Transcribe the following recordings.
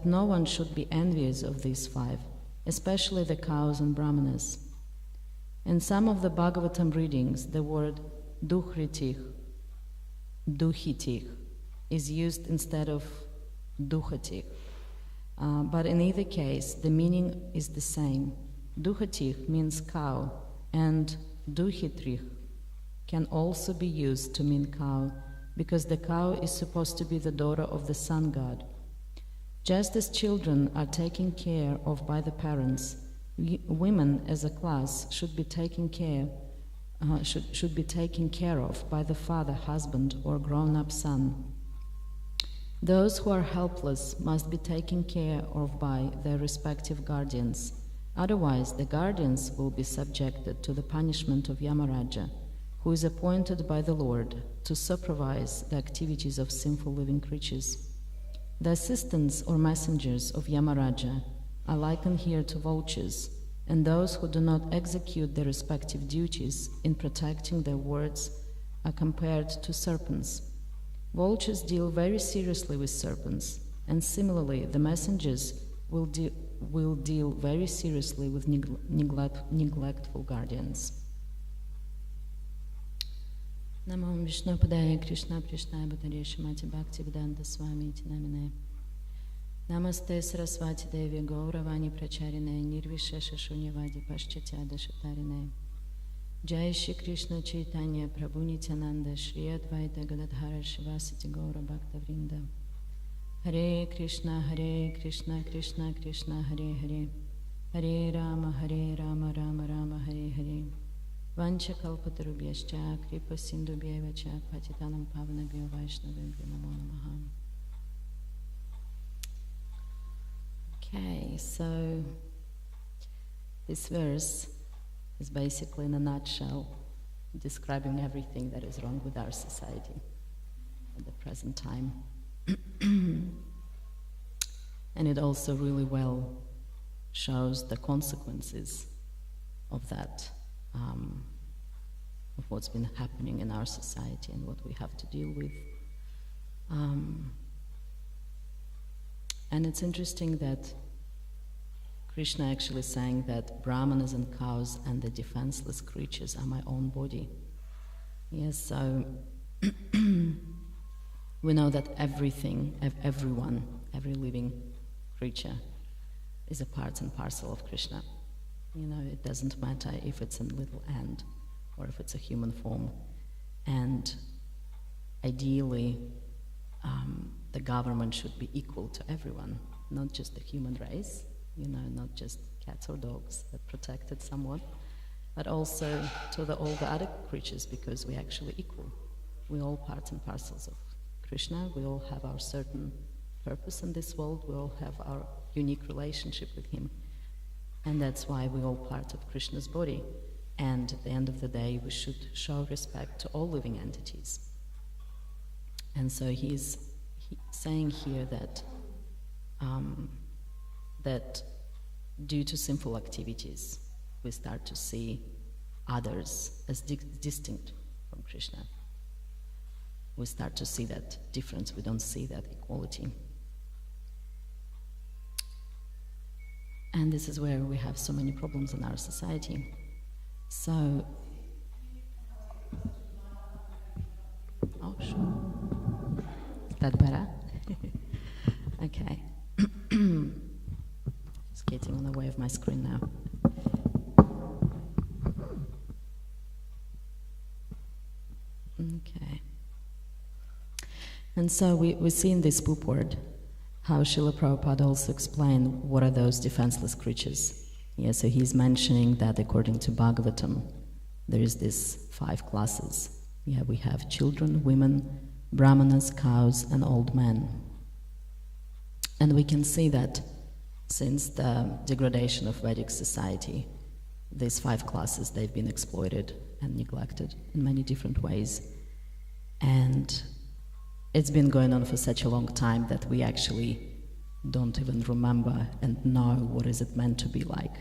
no one should be envious of these five, especially the cows and brahmanas. In some of the Bhagavatam readings, the word duhritih is used instead of duhatih. But in either case, the meaning is the same. Duhatih means cow, and duhitrih can also be used to mean cow, because the cow is supposed to be the daughter of the sun god. Just as children are taken care of by the parents, women as a class should be taken care of by the father, husband, or grown-up son. Those who are helpless must be taken care of by their respective guardians. Otherwise, the guardians will be subjected to the punishment of Yamaraja, who is appointed by the Lord to supervise the activities of sinful living creatures. The assistants or messengers of Yamaraja are likened here to vultures, and those who do not execute their respective duties in protecting their wards are compared to serpents. Vultures deal very seriously with serpents, and similarly, the messengers will deal very seriously with neglectful guardians. Namo Vishnu Padaya Krishna Prishna Bhutare Shrimati Bhakti Vedanta Swami Iti Namine. Namaste Saraswati Devi Gauravani Pracharine Nirvishesha Shunyavadi Paschatya Dashatarine. Jai Shri Krishna Chaitanya Prabhu Nityananda Shri Advaita Gadadhara Shivasati Gaura Bhakta Vrinda. Hare Krishna Krishna Krishna Hare Hare, Hare Rama Rama Rama Hare Hare. Vancha kalpatarubhyascha kripa sindhubhyeva cha patitanam pavanabhyo vaishnavabhyo namo namaha. Okay, so this verse is basically in a nutshell describing everything that is wrong with our society at the present time. And it also really well shows the consequences of that, of what's been happening in our society and what we have to deal with. And it's interesting that Krishna actually saying that brahmanas and cows and the defenseless creatures are my own body. Yes, so we know that everything, everyone, every living creature is a part and parcel of Krishna. You know, it doesn't matter if it's a little ant or if it's a human form. And ideally, the government should be equal to everyone, not just the human race, you know, not just cats or dogs that protected somewhat, but also to all the other creatures, because we're actually equal. We're all parts and parcels of Krishna. We all have our certain purpose in this world. We all have our unique relationship with him. And that's why we're all part of Krishna's body. And at the end of the day, we should show respect to all living entities. And so he's saying here that that due to sinful activities, we start to see others as distinct from Krishna. We start to see that difference. We don't see that equality. And this is where we have so many problems in our society. So, oh, sure. Is that better? Okay. It's getting on the way of my screen now. Okay. And so we see in this purport how Srila Prabhupada also explained what are those defenseless creatures. Yeah, so he's mentioning that according to Bhagavatam, there is these 5 classes. Yeah, we have children, women, brahmanas, cows, and old men. And we can see that since the degradation of Vedic society, these 5 classes, they've been exploited and neglected in many different ways. And it's been going on for such a long time that we actually don't even remember and know what is it meant to be like.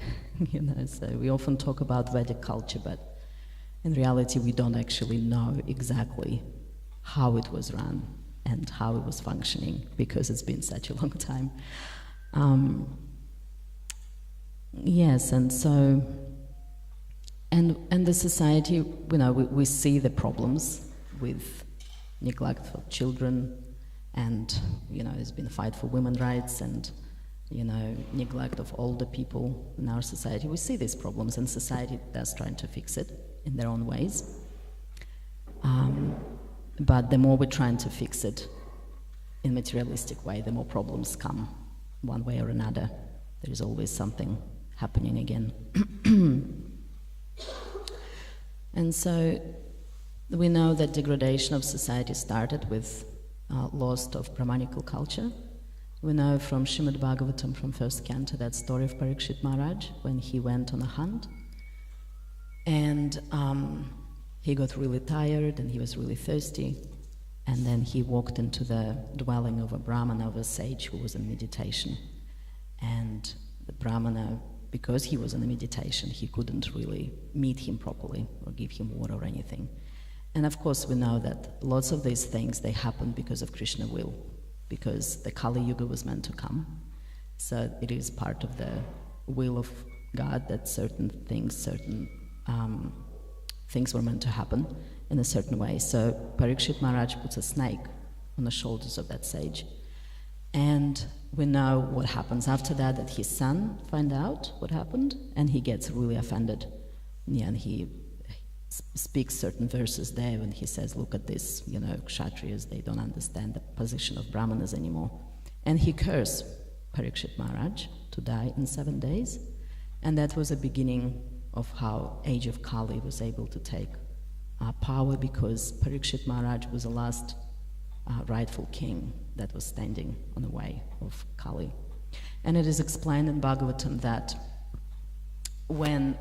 You know, so we often talk about Vedic culture, but in reality we don't actually know exactly how it was run and how it was functioning, because it's been such a long time. Yes, and so, and the society, you know, we see the problems with neglect of children, and, you know, there's been a fight for women's rights, and, you know, neglect of older people in our society. We see these problems, and society does trying to fix it in their own ways. But the more we're trying to fix it in a materialistic way, the more problems come one way or another. There is always something happening again. And so we know that degradation of society started with loss of Brahmanical culture. We know from Srimad Bhagavatam, from first canto, that story of Parikshit Maharaj when he went on a hunt. And he got really tired and he was really thirsty. And then he walked into the dwelling of a Brahmana, of a sage who was in meditation. And the Brahmana, because he was in a meditation, he couldn't really meet him properly or give him water or anything. And of course we know that lots of these things, they happen because of Krishna will, because the Kali Yuga was meant to come. So it is part of the will of God that certain things were meant to happen in a certain way. So Parikshit Maharaj puts a snake on the shoulders of that sage. And we know what happens after that, that his son finds out what happened, and he gets really offended. Yeah, and he speaks certain verses there when he says, look at this, you know, Kshatriyas, they don't understand the position of Brahmanas anymore. And he cursed Parikshit Maharaj to die in 7 days. And that was the beginning of how age of Kali was able to take power, because Parikshit Maharaj was the last rightful king that was standing on the way of Kali. And it is explained in Bhagavatam that when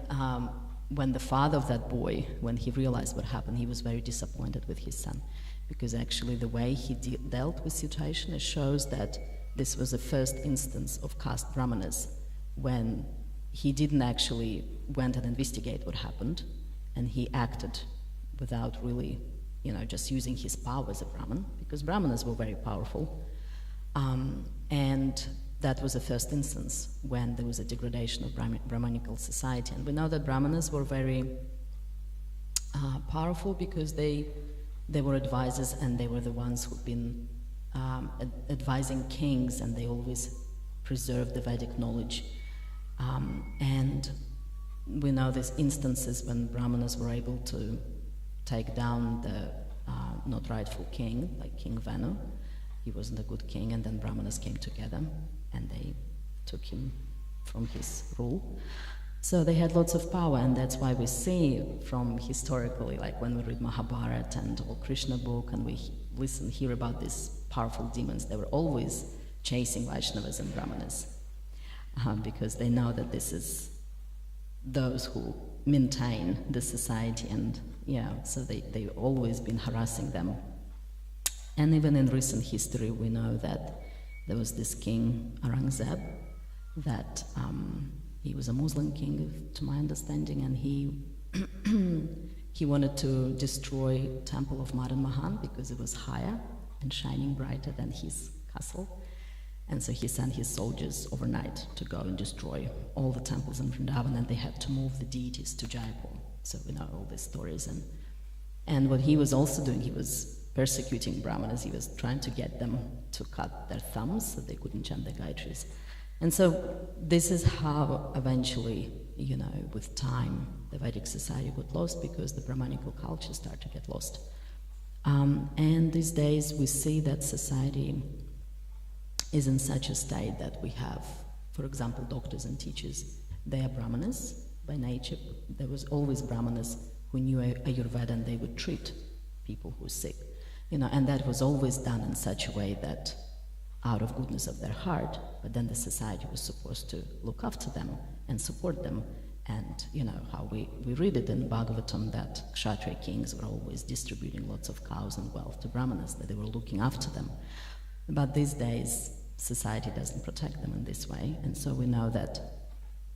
the father of that boy, when he realized what happened, he was very disappointed with his son, because actually the way he dealt with situation, it shows that this was the first instance of caste brahmanas, when he didn't actually went and investigate what happened, and he acted without really, you know, just using his power as a Brahmin, because Brahmanas were very powerful. And that was the first instance when there was a degradation of Brahmanical society. And we know that Brahmanas were very powerful because they were advisors, and they were the ones who've been advising kings, and they always preserved the Vedic knowledge. And we know these instances when Brahmanas were able to take down the not rightful king, like King Venu. He wasn't a good king, and then Brahmanas came together and they took him from his rule. So they had lots of power, and that's why we see from historically, like when we read Mahabharata and all Krishna book, and we hear about these powerful demons, they were always chasing Vaishnavas and Brahmanas, because they know that this is those who maintain the society, and yeah, so they've always been harassing them. And even in recent history, we know that there was this king, Aurangzeb, that he was a Muslim king, to my understanding, and he wanted to destroy Temple of Madan Mahan because it was higher and shining brighter than his castle. And so he sent his soldiers overnight to go and destroy all the temples in Vrindavan, and they had to move the deities to Jaipur. So we know all these stories. And what he was also doing, he was persecuting Brahmanas. He was trying to get them to cut their thumbs so they couldn't chant the Gayatris. And so this is how eventually, you know, with time, the Vedic society got lost, because the Brahmanical culture started to get lost. And these days we see that society is in such a state that we have, for example, doctors and teachers. They are Brahmanas by nature. There was always Brahmanas who knew Ayurveda, and they would treat people who are sick. You know, and that was always done in such a way that out of goodness of their heart, but then the society was supposed to look after them and support them. And you know how we read it in Bhagavatam that Kshatriya kings were always distributing lots of cows and wealth to Brahmanas, that they were looking after them. But these days, society doesn't protect them in this way, and so we know that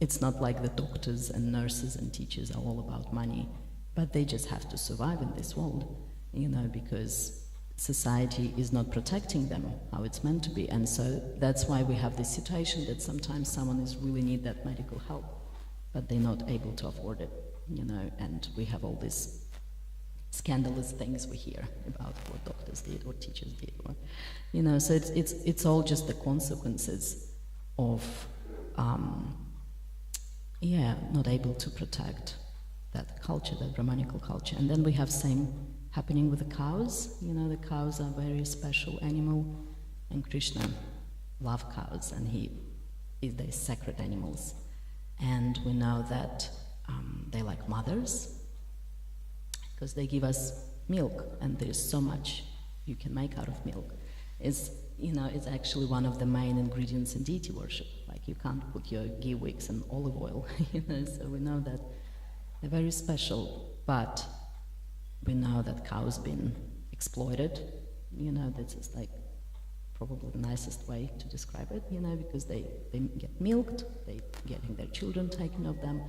it's not like the doctors and nurses and teachers are all about money, but they just have to survive in this world, you know, because society is not protecting them how it's meant to be. And so that's why we have this situation that sometimes someone is really need that medical help, but they're not able to afford it, and we have all these scandalous things we hear about what doctors did or teachers did, or, so it's all just the consequences of, not able to protect that culture, that Brahmanical culture. And then we have same happening with the cows. The cows are a very special animal, and Krishna loves cows, and they're sacred animals. And we know that they're like mothers, because they give us milk, and there's so much you can make out of milk. It's actually one of the main ingredients in deity worship. Like, you can't put your ghee wicks and olive oil, so we know that they're very special, but we know that cows been exploited. This is like probably the nicest way to describe it, because they get milked, they getting their children taken of them,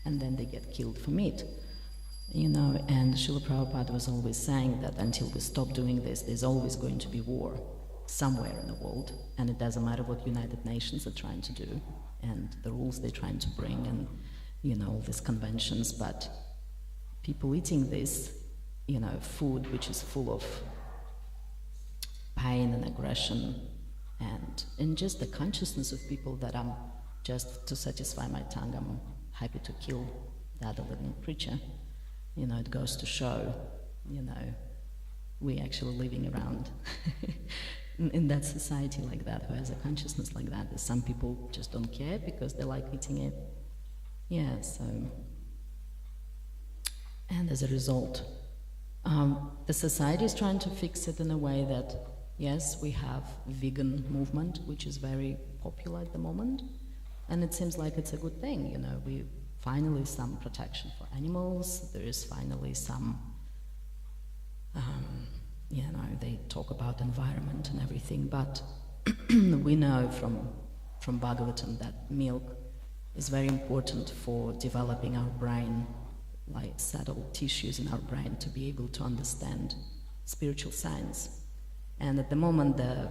and then they get killed for meat. And Srila Prabhupada was always saying that until we stop doing this, there's always going to be war somewhere in the world, and it doesn't matter what United Nations are trying to do and the rules they're trying to bring and, all these conventions, but people eating this, food which is full of pain and aggression and just the consciousness of people that I'm just to satisfy my tongue, I'm happy to kill the other living creature. It goes to show, we actually living around in that society like that, who has a consciousness like that. Some people just don't care because they like eating it. Yeah, so, and as a result, the society is trying to fix it in a way that, yes, we have vegan movement, which is very popular at the moment, and it seems like it's a good thing, we finally some protection for animals, there is finally some, they talk about environment and everything, but we know from Bhagavatam that milk is very important for developing our brain, like subtle tissues in our brain, to be able to understand spiritual science. And at the moment, the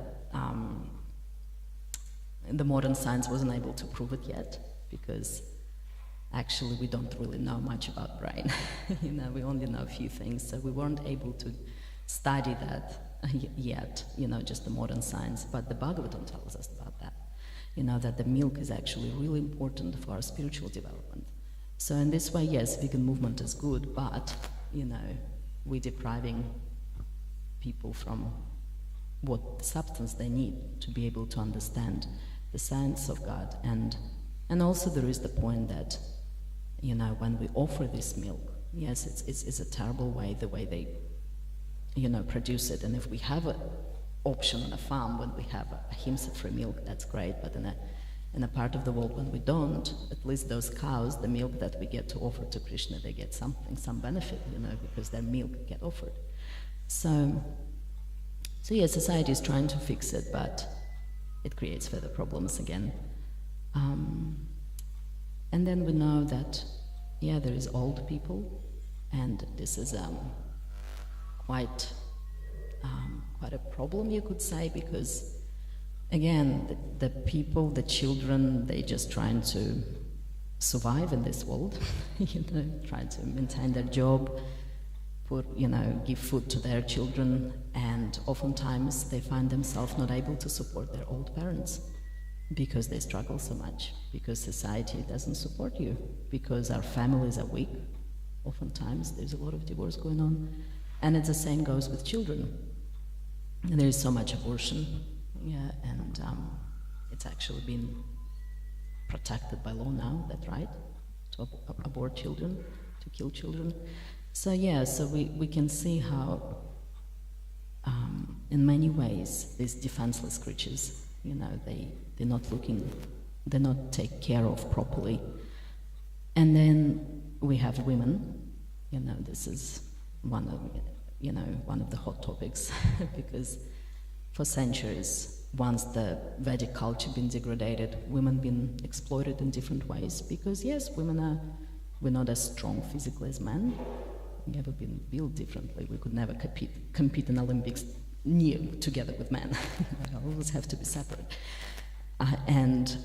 modern science wasn't able to prove it yet, because actually we don't really know much about brain. We only know a few things, so we weren't able to study that yet, just the modern science. But the Bhagavatam tells us about that, that the milk is actually really important for our spiritual development. So in this way, yes, vegan movement is good, but, we're depriving people from what substance they need to be able to understand the science of God. And also there is the point that, when we offer this milk, yes, it's a terrible way, the way they, produce it. And if we have an option on a farm when we have a ahimsa-free milk, that's great, but in a part of the world when we don't, at least those cows, the milk that we get to offer to Krishna, they get something, some benefit, because their milk get offered. So yeah, society is trying to fix it, but it creates further problems again. And then we know that, there is old people, and this is quite a problem, you could say, because again, the people, the children, they're just trying to survive in this world, trying to maintain their job, give food to their children, and oftentimes they find themselves not able to support their old parents because they struggle so much, because society doesn't support you, because our families are weak. Oftentimes there's a lot of divorce going on, and it's the same goes with children. And there is so much abortion, and it's actually been protected by law now, that's right, to abort children, to kill children. So so we can see how, in many ways, these defenseless creatures, they're not taken care of properly. And then we have women, this is one of the hot topics, because for centuries, once the Vedic culture been degraded, women been exploited in different ways, because yes, we're not as strong physically as men. We have been built differently. We could never compete in Olympics near together with men. They always have to be separate. And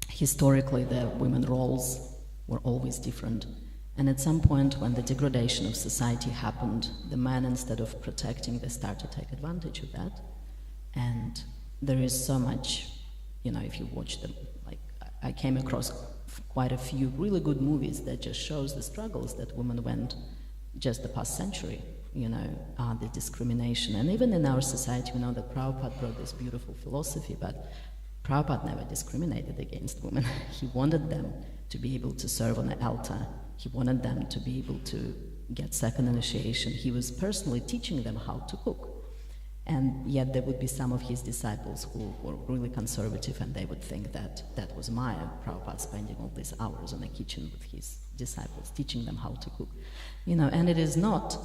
historically, the women roles were always different. And at some point, when the degradation of society happened, the men, instead of protecting, they start to take advantage of that. And there is so much, if you watch them, like I came across quite a few really good movies that just shows the struggles that women went just the past century, the discrimination. And even in our society, we know that Prabhupada brought this beautiful philosophy, but Prabhupada never discriminated against women. He wanted them to be able to serve on the altar. He wanted them to be able to get second initiation. He was personally teaching them how to cook. And yet there would be some of his disciples who were really conservative, and they would think that that was Maya, Prabhupada spending all these hours in the kitchen with his disciples, teaching them how to cook. And it is not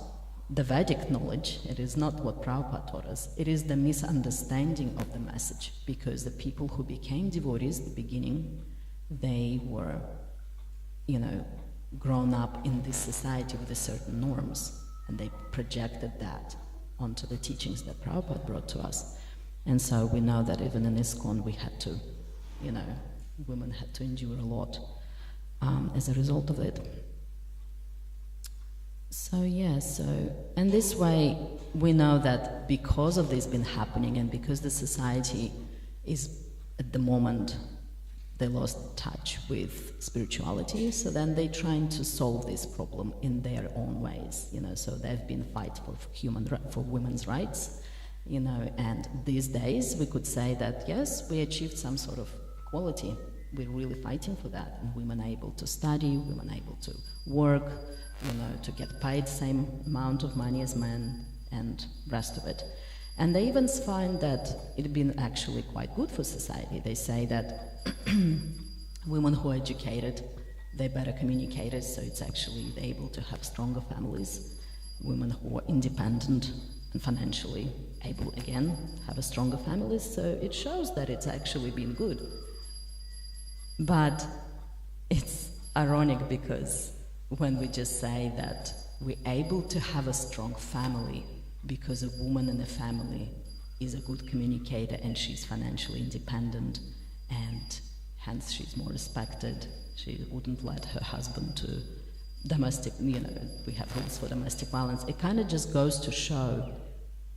the Vedic knowledge, it is not what Prabhupada taught us, it is the misunderstanding of the message, because the people who became devotees at the beginning, they were, grown up in this society with certain norms, and they projected that onto the teachings that Prabhupada brought to us. And so we know that even in ISKCON we had to, women had to endure a lot as a result of it. So and this way we know that because of this been happening, and because the society is at the moment, they lost touch with spirituality, so then they're trying to solve this problem in their own ways, so they've been fighting for women's rights, and these days we could say that yes, we achieved some sort of equality. We're really fighting for that, and women are able to study, women are able to work, to get paid the same amount of money as men, and rest of it. And they even find that it's been actually quite good for society. They say that women who are educated, they're better communicators, so it's actually they're able to have stronger families. Women who are independent and financially able, again, have a stronger families, so it shows that it's actually been good. But it's ironic, because when we just say that we're able to have a strong family because a woman in the family is a good communicator and she's financially independent, and hence she's more respected. She wouldn't let her husband to domestic, we have rules for domestic violence. It kind of just goes to show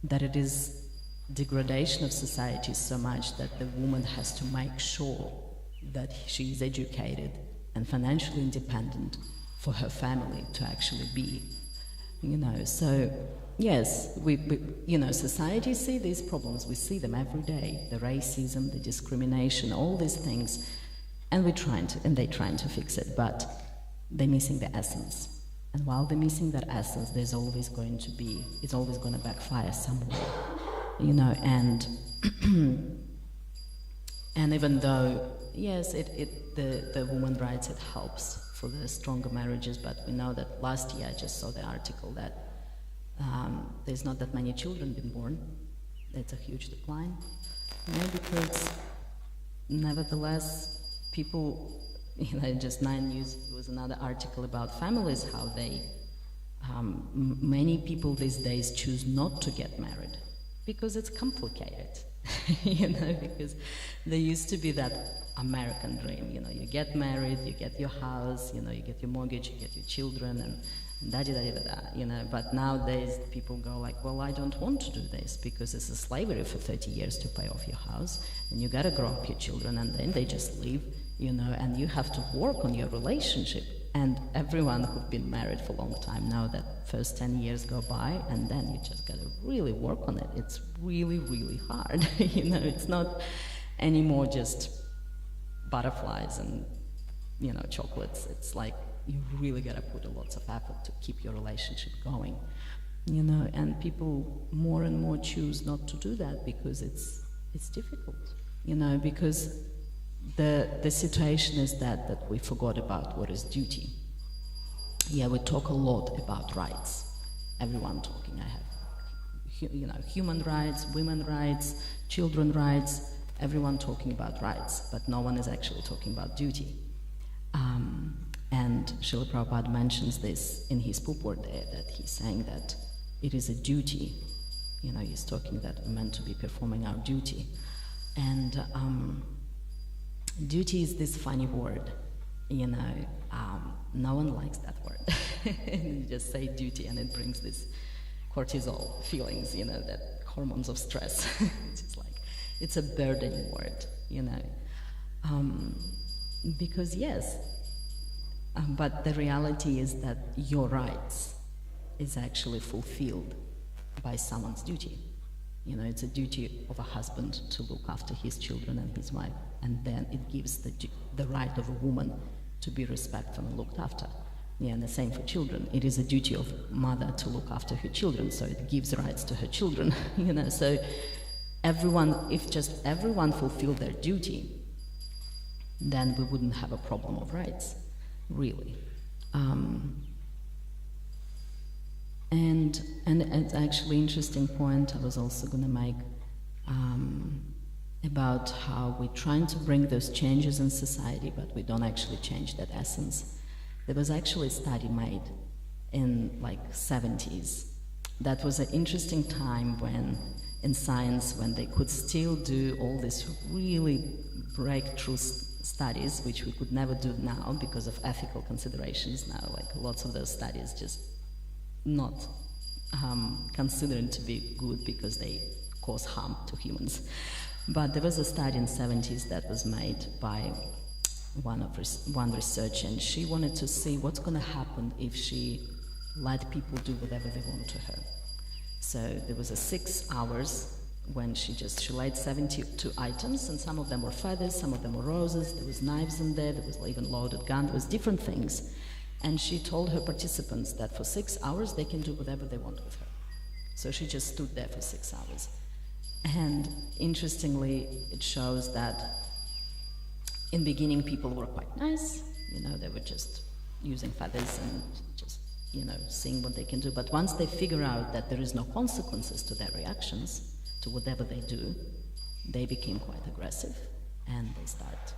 that it is degradation of society so much that the woman has to make sure that she is educated and financially independent for her family to actually be, so yes, we society see these problems, we see them every day, the racism, the discrimination, all these things, and they're trying to fix it, but they're missing the essence. And while they're missing that essence, it's always going to backfire somewhere, and and even though, yes, the women's rights, it helps for the stronger marriages, but we know that last year I just saw the article that there's not that many children being born. It's a huge decline. Because nevertheless, people, just 9 News, there was another article about families, how they, many people these days choose not to get married because it's complicated, because there used to be that American dream, you get married, you get your house, you get your mortgage, you get your children, and but nowadays people go like, well, I don't want to do this because it's a slavery for 30 years to pay off your house, and you gotta grow up your children, and then they just leave, and you have to work on your relationship. And everyone who's been married for a long time know that first 10 years go by, and then you just gotta really work on it. It's really, really hard, it's not anymore just butterflies and, chocolates. It's like you really gotta put a lot of effort to keep your relationship going, and people more and more choose not to do that because it's difficult, because the situation is that we forgot about what is duty. Yeah, we talk a lot about rights. Everyone talking. I have, human rights, women's rights, children's rights, everyone talking about rights, but no one is actually talking about duty. And Srila Prabhupada mentions this in his purport there, that he's saying that it is a duty He's talking that we're meant to be performing our duty. And duty is this funny word, no one likes that word. You just say duty and it brings this cortisol feelings, that hormones of stress. It's just like, it's a burdening word, because yes, but the reality is that your rights is actually fulfilled by someone's duty. It's a duty of a husband to look after his children and his wife, and then it gives the right of a woman to be respected and looked after. And the same for children. It is a duty of mother to look after her children, so it gives rights to her children. So if just everyone fulfilled their duty, then we wouldn't have a problem of rights, really. And it's actually an interesting point I was also going to make about how we're trying to bring those changes in society, but we don't actually change that essence. There was actually a study made in like 70s. That was an interesting time in science when they could still do all these really breakthrough studies, which we could never do now because of ethical considerations now. Like lots of those studies just not considered to be good because they cause harm to humans. But there was a study in the 70s that was made by one researcher, and she wanted to see what's going to happen if she let people do whatever they want to her. So there was 6 hours when she laid 72 items, and some of them were feathers, some of them were roses, there was knives in there was even loaded gun, there was different things. And she told her participants that for 6 hours they can do whatever they want with her. So she just stood there for 6 hours. And interestingly, it shows that in the beginning people were quite nice, they were just using feathers and just, seeing what they can do. But once they figure out that there is no consequences to their reactions, to whatever they do, they became quite aggressive. And they start,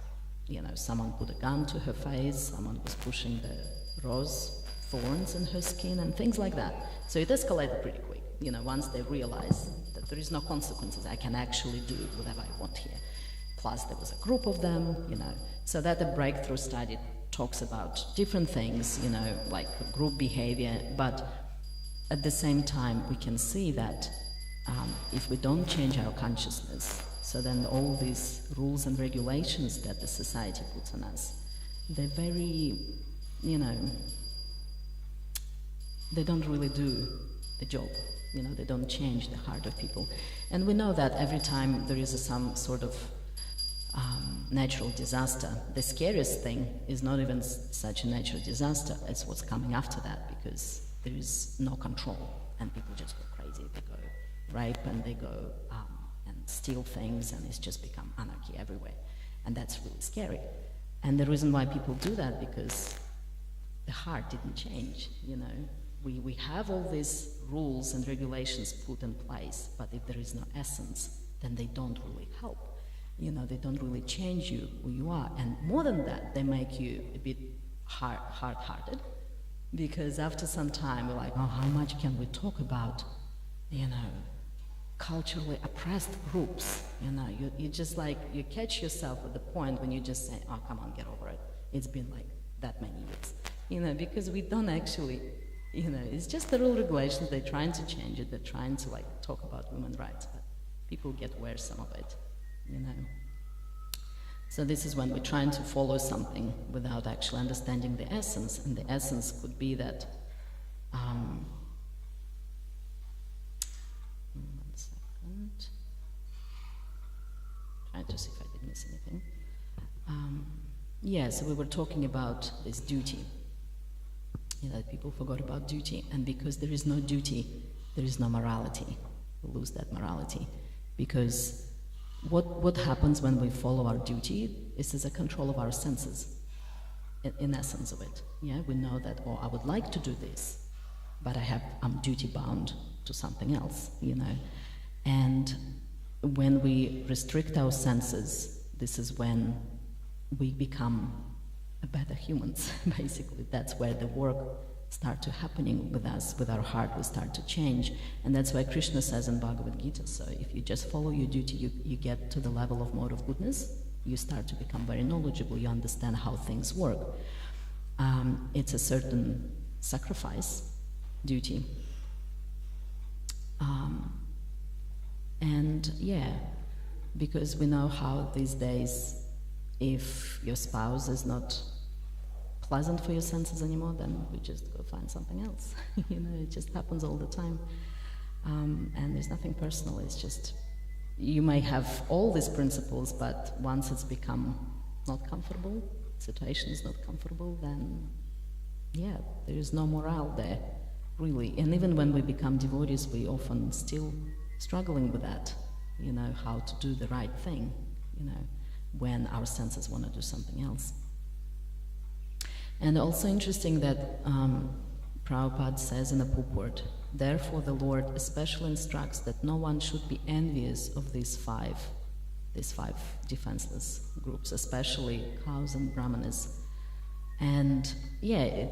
someone put a gun to her face, someone was pushing the rose thorns in her skin and things like that. So it escalated pretty quick, once they realized that there is no consequences, I can actually do whatever I want here. Plus there was a group of them, so that the breakthrough study talks about different things, like group behavior, but at the same time we can see that if we don't change our consciousness, so then all these rules and regulations that the society puts on us, they're very, they don't really do the job. They don't change the heart of people. And we know that every time there is some sort of natural disaster, the scariest thing is not even such a natural disaster as what's coming after that, because there is no control and people just go crazy. They go rape and they go and steal things, and it's just become anarchy everywhere. And that's really scary. And the reason why people do that, because the heart didn't change, We have all these rules and regulations put in place, but if there is no essence, then they don't really help. They don't really change you, who you are. And more than that, they make you a bit hard-hearted, because after some time, you're like, oh, how much can we talk about, culturally oppressed groups? You just like, you catch yourself at the point when you just say, oh, come on, get over it. It's been like that many years, because we don't actually, it's just the rule regulations. They're trying to change it. They're trying to talk about women's rights, but people get aware some of it, So this is when we're trying to follow something without actually understanding the essence, and the essence could be that. One second. Trying to see if I did miss anything. So we were talking about this duty. People forgot about duty, and because there is no duty, there is no morality. We lose that morality, because what happens when we follow our duty is a control of our senses, in essence of it. We know that, I would like to do this, but I'm duty bound to something else, And when we restrict our senses, this is when we become better humans, basically. That's where the work start to happening with us, with our heart, we start to change. And that's why Krishna says in Bhagavad Gita, so if you just follow your duty, you get to the level of mode of goodness, you start to become very knowledgeable, you understand how things work. It's a certain sacrifice, duty. And yeah, because we know how these days, if your spouse is not pleasant for your senses anymore, then we just go find something else. It just happens all the time. And there's nothing personal, it's just, you may have all these principles, but once it's become not comfortable, situation is not comfortable, then yeah, there is no morale there, really. And even when we become devotees, we often still struggling with that, how to do the right thing, when our senses want to do something else. And also interesting that Prabhupada says in the purport, therefore the Lord especially instructs that no one should be envious of these five defenseless groups, especially cows and brahmanas. And yeah,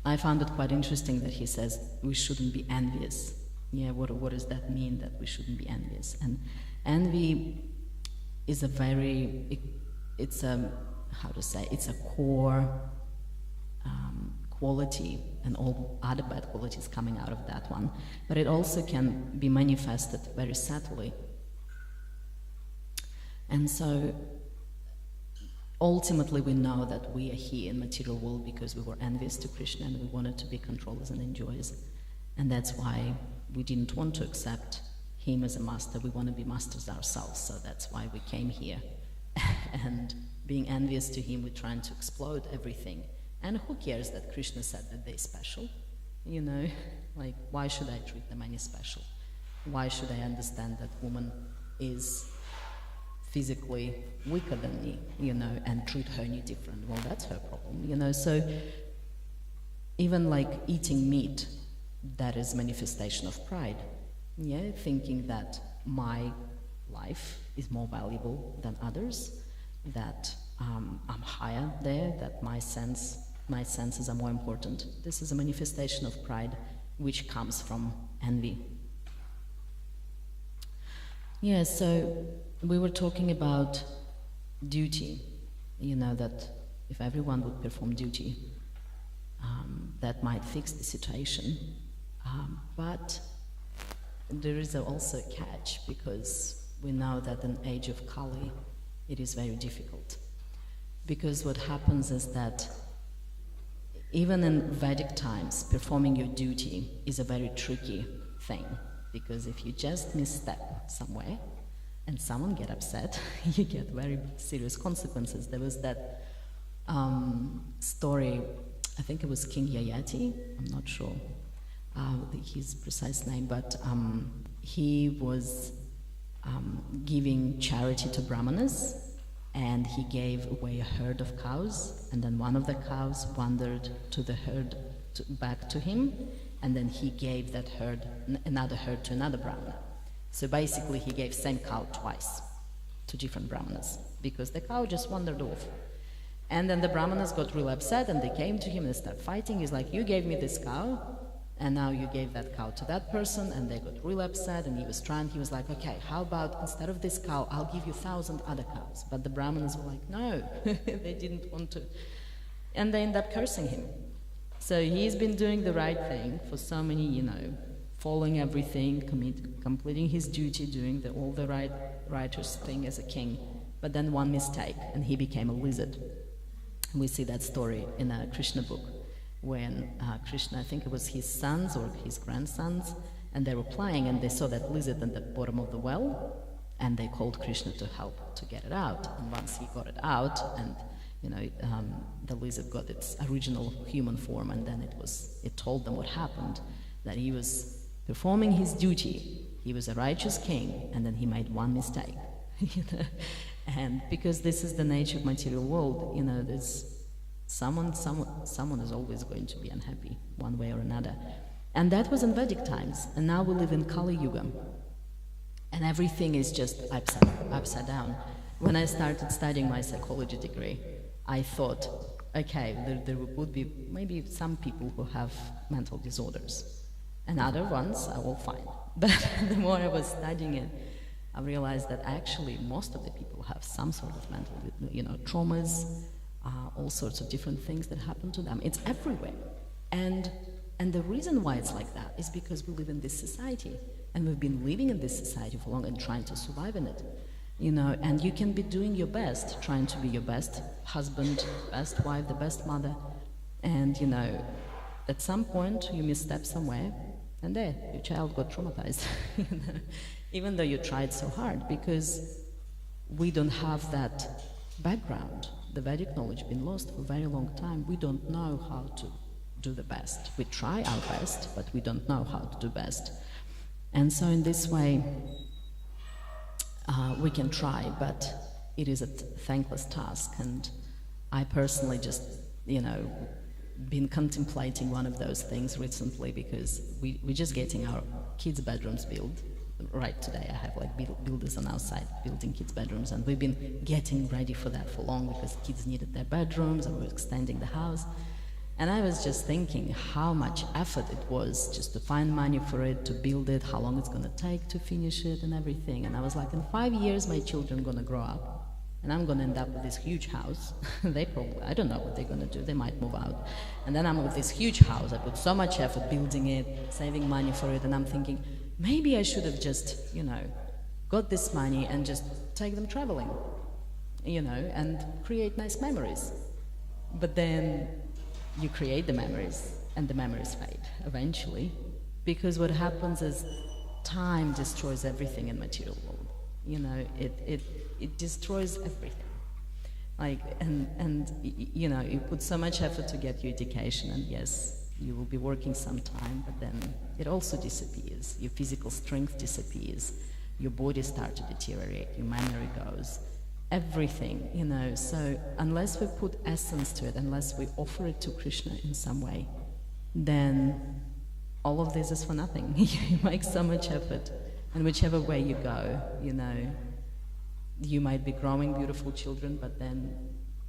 I found it quite interesting that he says we shouldn't be envious. Yeah, what does that mean, that we shouldn't be envious? And envy is it's a core quality, and all other bad qualities coming out of that one. But it also can be manifested very subtly. And so ultimately we know that we are here in material world because we were envious to Krishna and we wanted to be controllers and enjoyers. And that's why we didn't want to accept him as a master. We want to be masters ourselves, so that's why we came here. And being envious to him, we're trying to explode everything. And who cares that Krishna said that they're special? Like, why should I treat them any special? Why should I understand that woman is physically weaker than me, and treat her any different? Well, that's her problem, So even like eating meat, that is manifestation of pride. Yeah, thinking that my life is more valuable than others, that I'm higher there, that my senses are more important. This is a manifestation of pride, which comes from envy. Yeah, so we were talking about duty, that if everyone would perform duty, that might fix the situation. But there is also a catch, because we know that in the age of Kali, it is very difficult. Because what happens is that even in Vedic times, performing your duty is a very tricky thing, because if you just misstep somewhere and someone get upset, you get very serious consequences. There was that story, I think it was King Yayati, I'm not sure his precise name, but he was giving charity to brahmanas, and he gave away a herd of cows, and then one of the cows wandered to the herd back to him, and then he gave that herd, another herd, to another brahmana. So basically he gave same cow twice to different brahmanas, because the cow just wandered off. And then the brahmanas got real upset, and they came to him and they started fighting. He's like, you gave me this cow, and now you gave that cow to that person, and they got real upset, and he was like, okay, how about instead of this cow, I'll give you 1,000 other cows. But the brahmanas were like, no, they didn't want to. And they end up cursing him. So he's been doing the right thing for so many, following everything, completing his duty, doing all the righteous thing as a king. But then one mistake, and he became a lizard. We see that story in a Krishna book, when Krishna, I think it was his sons or his grandsons, and they were playing, and they saw that lizard at the bottom of the well, and they called Krishna to help to get it out. And once he got it out, and the lizard got its original human form, and then it told them what happened, that he was performing his duty. He was a righteous king, and then he made one mistake. And because this is the nature of material world, there's someone is always going to be unhappy one way or another. And that was in Vedic times, and now we live in Kali Yuga, and everything is just upside down. When I started studying my psychology degree, I thought okay, there would be maybe some people who have mental disorders, and other ones are all fine. But the more I was studying it, I realized that actually most of the people have some sort of mental, traumas, all sorts of different things that happen to them. It's everywhere. And the reason why it's like that is because we live in this society, and we've been living in this society for long and trying to survive in it. And you can be doing your best, trying to be your best husband, best wife, the best mother, and at some point you misstep somewhere, and there, your child got traumatized. Even though you tried so hard, because we don't have that background. The Vedic knowledge been lost for a very long time. We don't know how to do the best. We try our best, but we don't know how to do best. And so in this way, we can try, but it is a thankless task. And I personally just, been contemplating one of those things recently, because we're just getting our kids' bedrooms built. Right today, I have builders on our side building kids' bedrooms, and we've been getting ready for that for long because kids needed their bedrooms, and we're extending the house. And I was just thinking how much effort it was just to find money for it, to build it, how long it's going to take to finish it and everything. And I was like, in 5 years, my children are going to grow up, and I'm going to end up with this huge house. They probably, I don't know what they're going to do, they might move out. And then I'm with this huge house, I put so much effort building it, saving money for it, and I'm thinking, maybe I should have just, got this money and just take them traveling, and create nice memories. But then you create the memories, and the memories fade eventually, because what happens is time destroys everything in material world. It destroys everything. You put so much effort to get your education, and yes, you will be working some time, but then it also disappears. Your physical strength disappears. Your body starts to deteriorate. Your memory goes. Everything, So unless we put essence to it, unless we offer it to Krishna in some way, then all of this is for nothing. You make so much effort, and whichever way you go, you might be growing beautiful children, but then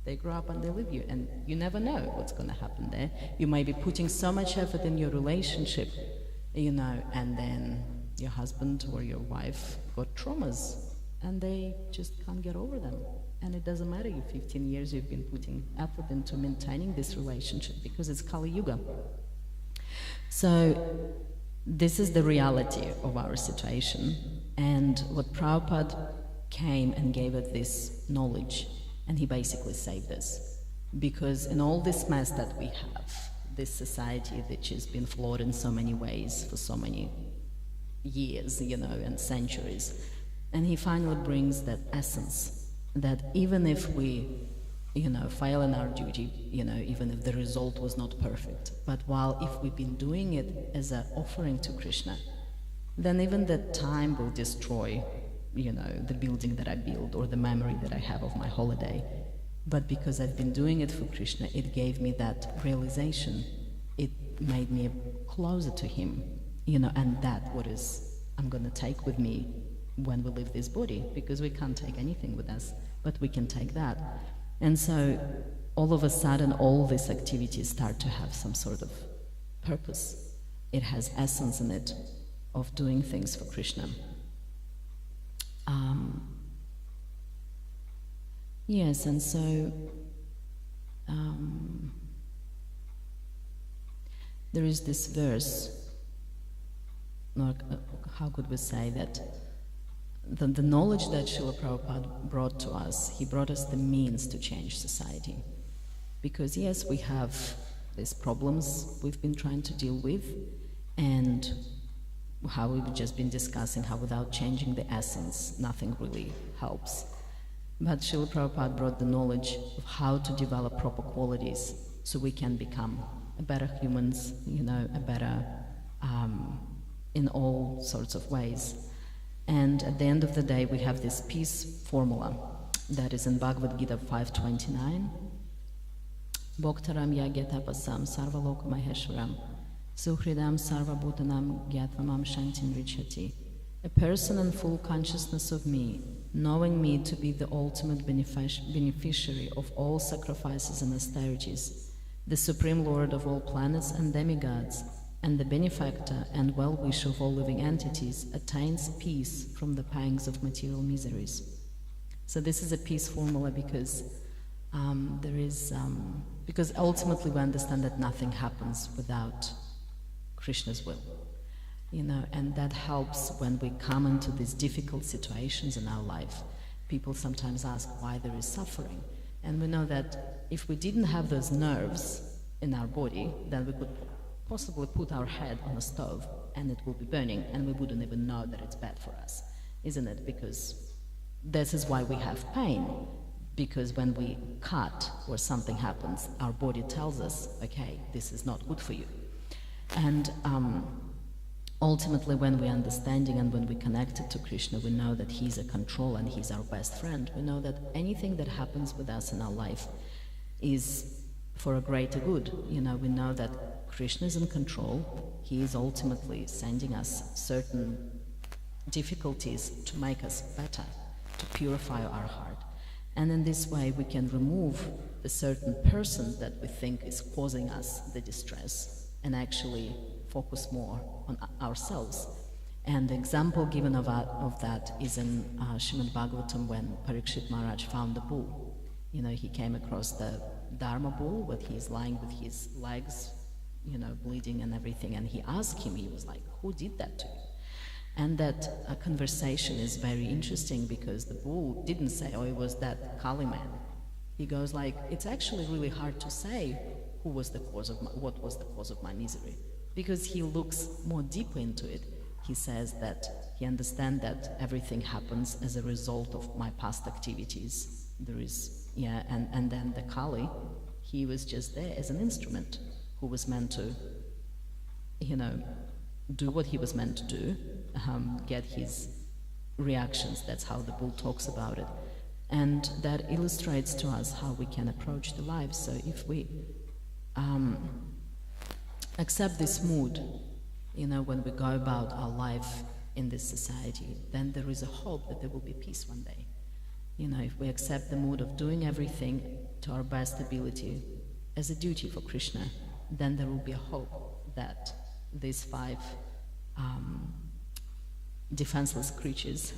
they grow up and they leave you, and you never know what's going to happen there. You might be putting so much effort in your relationship, and then your husband or your wife got traumas, and they just can't get over them. And it doesn't matter if 15 years you've been putting effort into maintaining this relationship, because it's Kali Yuga. So this is the reality of our situation, and what Prabhupada came and gave us this knowledge, and he basically saved us. Because in all this mess that we have, this society which has been flawed in so many ways for so many years, and centuries, and he finally brings that essence, that even if we, fail in our duty, even if the result was not perfect, but if we've been doing it as an offering to Krishna, then even that time will destroy the building that I build or the memory that I have of my holiday. But because I've been doing it for Krishna, it gave me that realization. It made me closer to him, and that what is I'm going to take with me when we leave this body, because we can't take anything with us, but we can take that. And so all of a sudden, all these activities start to have some sort of purpose. It has essence in it of doing things for Krishna. Yes, and so there is this verse, how could we say that the knowledge that Srila Prabhupada brought to us, he brought us the means to change society. Because yes, we have these problems we've been trying to deal with, and how we've just been discussing how without changing the essence, nothing really helps. But Srila Prabhupada brought the knowledge of how to develop proper qualities so we can become a better humans, a better in all sorts of ways. And at the end of the day, we have this peace formula that is in Bhagavad Gita 5.29. Bhoktaram yagyatapasam sarvaloka maheshwaram suhridam sarvabhutanam gyatmamam shantin richati. A person in full consciousness of me, knowing me to be the ultimate beneficiary of all sacrifices and austerities, the supreme lord of all planets and demigods, and the benefactor and well-wisher of all living entities, attains peace from the pangs of material miseries. So this is a peace formula because because ultimately we understand that nothing happens without Krishna's will, and that helps when we come into these difficult situations in our life. People sometimes ask why there is suffering, and we know that if we didn't have those nerves in our body, then we could possibly put our head on a stove and it will be burning and we wouldn't even know that it's bad for us, isn't it? Because this is why we have pain, because when we cut or something happens, our body tells us, okay, this is not good for you. And ultimately when we're understanding and when we're connected to Krishna, we know that he's a control and he's our best friend. We know that anything that happens with us in our life is for a greater good. We know that Krishna is in control. He is ultimately sending us certain difficulties to make us better, to purify our heart. And in this way we can remove the certain person that we think is causing us the distress and actually focus more on ourselves. And the example given of that is in Srimad Bhagavatam when Parikshit Maharaj found the bull. He came across the Dharma bull with his lying with his legs, bleeding and everything, and he asked him, he was like, who did that to you? And that conversation is very interesting because the bull didn't say, oh, it was that Kali man. He goes like, it's actually really hard to say what was the cause of my misery, because he looks more deeply into it. He says that he understands that everything happens as a result of my past activities. And then the Kali, he was just there as an instrument who was meant to, do what he was meant to do, get his reactions. That's how the bull talks about it. And that illustrates to us how we can approach the life. So if we accept this mood, when we go about our life in this society, then there is a hope that there will be peace one day. If we accept the mood of doing everything to our best ability as a duty for Krishna, then there will be a hope that these 5 defenseless creatures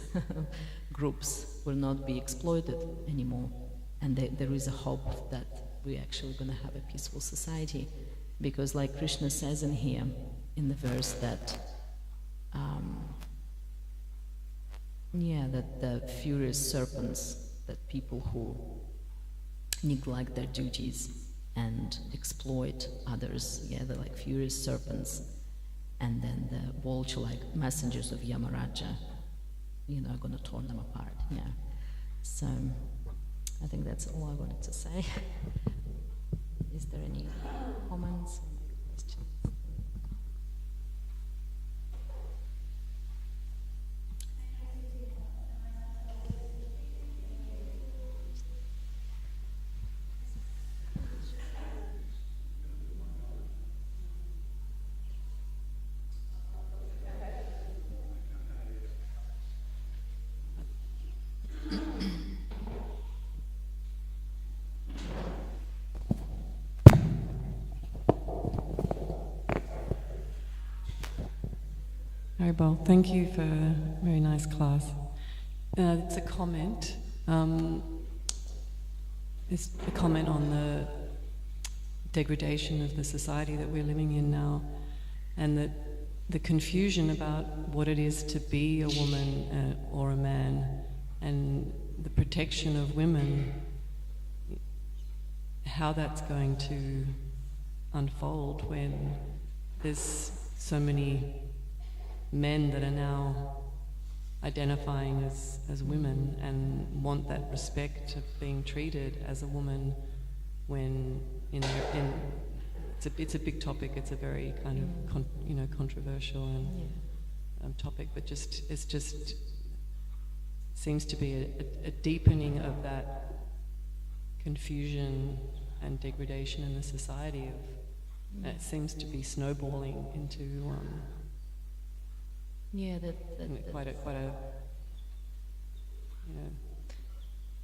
groups will not be exploited anymore, and there is a hope that we're actually going to have a peaceful society, because like Krishna says in here in the verse that that the furious serpents, that people who neglect their duties and exploit others, they're like furious serpents. And then the vulture-like messengers of Yamaraja, are going to tear them apart. So I think that's all I wanted to say. Is there any comments or questions? Haribol, thank you for a very nice class. It's a comment. It's a comment on the degradation of the society that we're living in now, and that the confusion about what it is to be a woman or a man, and the protection of women, how that's going to unfold when there's so many men that are now identifying as women and want that respect of being treated as a woman, when it's a big topic. It's a very kind of controversial and topic, but it just seems to be a deepening of that confusion and degradation in the society. It seems to be snowballing into Yeah.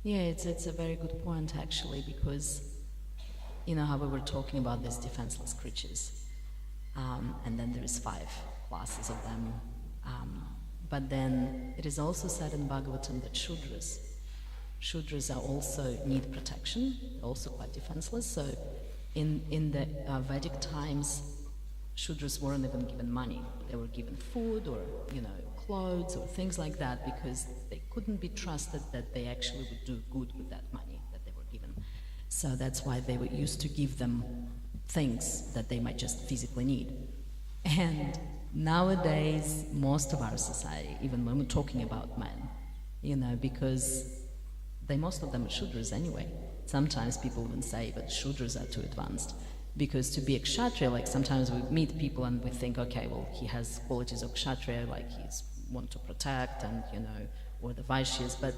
Yeah, it's a very good point actually, because you know how we were talking about these defenseless creatures, and then there is 5 classes of them. But then it is also said in Bhagavatam that Shudras are also need protection, also quite defenseless. So in the Vedic times, Shudras weren't even given money. They were given food or, you know, clothes or things like that, because they couldn't be trusted that they actually would do good with that money that they were given. So that's why they were used to give them things that they might just physically need. And nowadays, most of our society, even when we're talking about men, you know, because most of them are Shudras anyway. Sometimes people even say, but Shudras are too advanced. Because to be a Kshatriya, like sometimes we meet people and we think, okay, well, he has qualities of Kshatriya, like he's want to protect and, you know, or the Vaishyas, but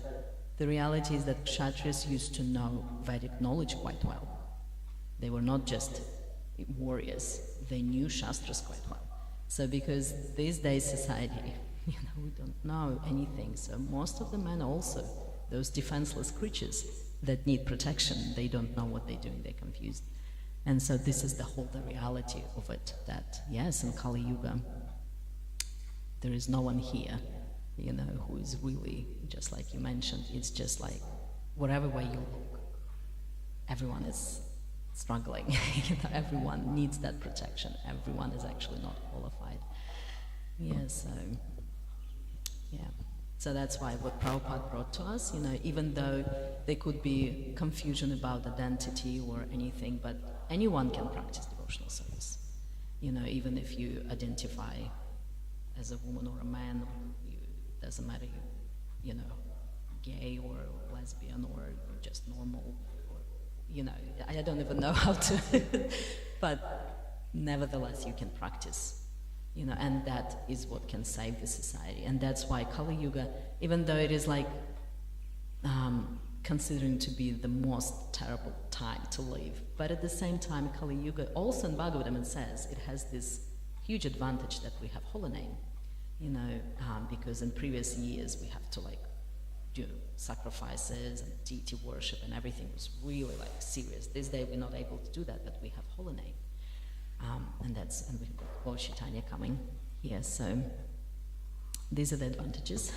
the reality is that Kshatriyas used to know Vedic knowledge quite well. They were not just warriors, they knew Shastras quite well. So because these days society, you know, we don't know anything, so most of the men also, those defenseless creatures that need protection, they don't know what they're doing, they're confused. And so this is the reality of it, that yes, in Kali Yuga, there is no one here, you know, who is really, just like you mentioned, it's just like, whatever way you look, everyone is struggling. You know, everyone needs that protection. Everyone is actually not qualified. Yeah, so, yeah. So that's why what Prabhupada brought to us, you know, even though there could be confusion about identity or anything, but anyone can practice devotional service. You know, even if you identify as a woman or a man, or doesn't matter, you know, gay or lesbian or just normal, or, you know, I don't even know how to, but nevertheless you can practice. You know, and that is what can save the society. And that's why Kali Yuga, even though it is like considering to be the most terrible time to live, but at the same time, Kali Yuga, also in Bhagavatam it says, it has this huge advantage that we have holy name. You know, because in previous years we have to like do sacrifices and deity worship, and everything was really like serious. This day we're not able to do that, but we have holy name. And we've got Lord Chaitanya coming here, so these are the advantages.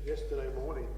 yesterday morning,